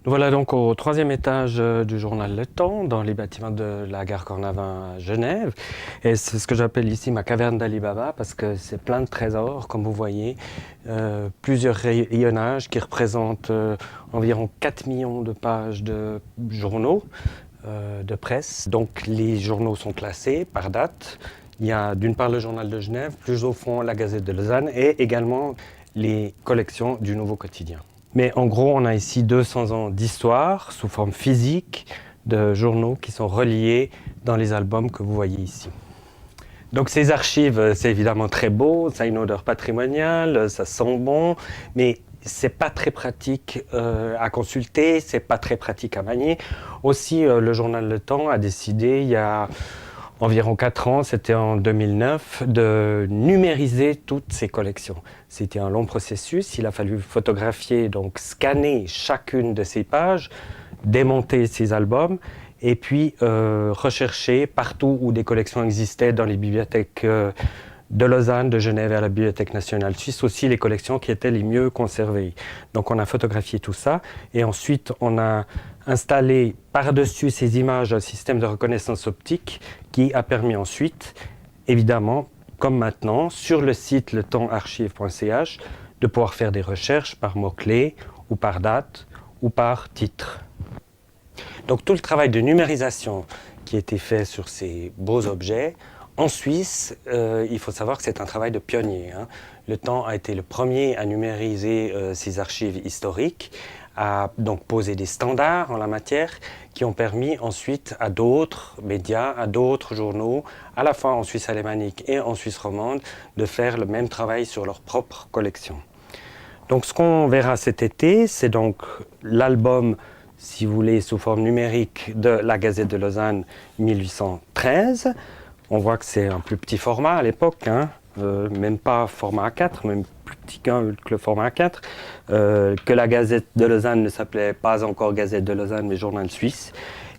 Voilà donc au troisième étage du journal Le Temps, dans les bâtiments de la gare Cornavin à Genève. Et c'est ce que j'appelle ici ma caverne d'Ali Baba parce que c'est plein de trésors, comme vous voyez. Plusieurs rayonnages qui représentent environ 4 millions de pages de journaux de presse. Donc les journaux sont classés par date. Il y a d'une part le journal de Genève, plus au fond la Gazette de Lausanne et également les collections du Nouveau Quotidien. Mais en gros, on a ici 200 ans d'histoire sous forme physique de journaux qui sont reliés dans les albums que vous voyez ici. Donc ces archives, c'est évidemment très beau, ça a une odeur patrimoniale, ça sent bon, mais c'est pas très pratique à consulter, c'est pas très pratique à manier. Aussi, le journal Le Temps a décidé il y a environ 4 ans, c'était en 2009, de numériser toutes ces collections. C'était un long processus, il a fallu photographier, donc scanner chacune de ces pages, démonter ces albums, et puis rechercher partout où des collections existaient dans les bibliothèques de Lausanne, de Genève et à la Bibliothèque nationale suisse aussi les collections qui étaient les mieux conservées. Donc on a photographié tout ça et ensuite on a installé par-dessus ces images un système de reconnaissance optique qui a permis ensuite, évidemment, comme maintenant, sur le site letemparchive.ch, de pouvoir faire des recherches par mots-clés ou par date ou par titre. Donc tout le travail de numérisation qui a été fait sur ces beaux objets, en Suisse, il faut savoir que c'est un travail de pionnier. Le Temps a été le premier à numériser ces archives historiques, à donc poser des standards en la matière qui ont permis ensuite à d'autres médias, à d'autres journaux, à la fois en Suisse alémanique et en Suisse romande, de faire le même travail sur leur propre collection. Donc ce qu'on verra cet été, c'est donc l'album, si vous voulez, sous forme numérique de la Gazette de Lausanne 1813. On voit que c'est un plus petit format à l'époque, même pas format A4, même plus petit que le format A4, que la Gazette de Lausanne ne s'appelait pas encore Gazette de Lausanne, mais Journal suisse,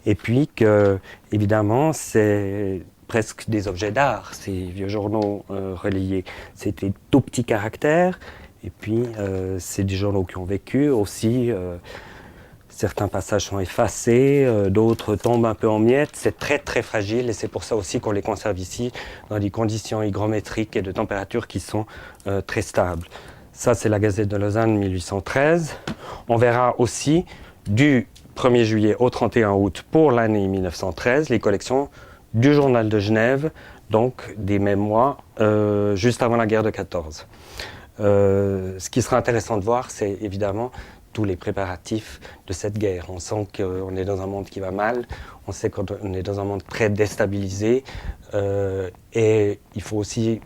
et puis que, évidemment, c'est presque des objets d'art, ces vieux journaux reliés. C'était tout petits caractères, et puis c'est des journaux qui ont vécu aussi. Certains passages sont effacés, d'autres tombent un peu en miettes. C'est très très fragile et c'est pour ça aussi qu'on les conserve ici dans des conditions hygrométriques et de température qui sont très stables. Ça, c'est la Gazette de Lausanne 1813. On verra aussi du 1er juillet au 31 août pour l'année 1913 les collections du Journal de Genève, donc des mêmes mois, juste avant la guerre de 14. Ce qui sera intéressant de voir, c'est évidemment tous les préparatifs de cette guerre. On sent qu'on est dans un monde qui va mal, on sait qu'on est dans un monde très déstabilisé, et il faut aussi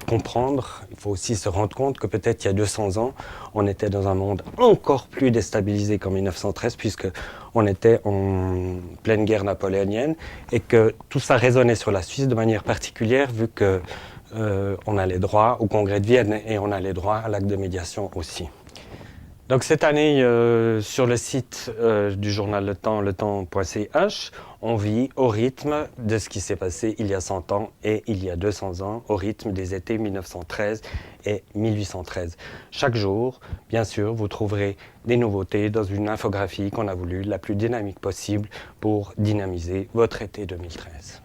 comprendre, il faut aussi se rendre compte que peut-être il y a 200 ans, on était dans un monde encore plus déstabilisé qu'en 1913, puisqu'on était en pleine guerre napoléonienne, et que tout ça résonnait sur la Suisse de manière particulière, vu que on a les droits au Congrès de Vienne et on a les droits à l'acte de médiation aussi. Donc cette année, sur le site du journal Le Temps, letemps.ch, on vit au rythme de ce qui s'est passé il y a 100 ans et il y a 200 ans, au rythme des étés 1913 et 1813. Chaque jour, bien sûr, vous trouverez des nouveautés dans une infographie qu'on a voulu la plus dynamique possible pour dynamiser votre été 2013.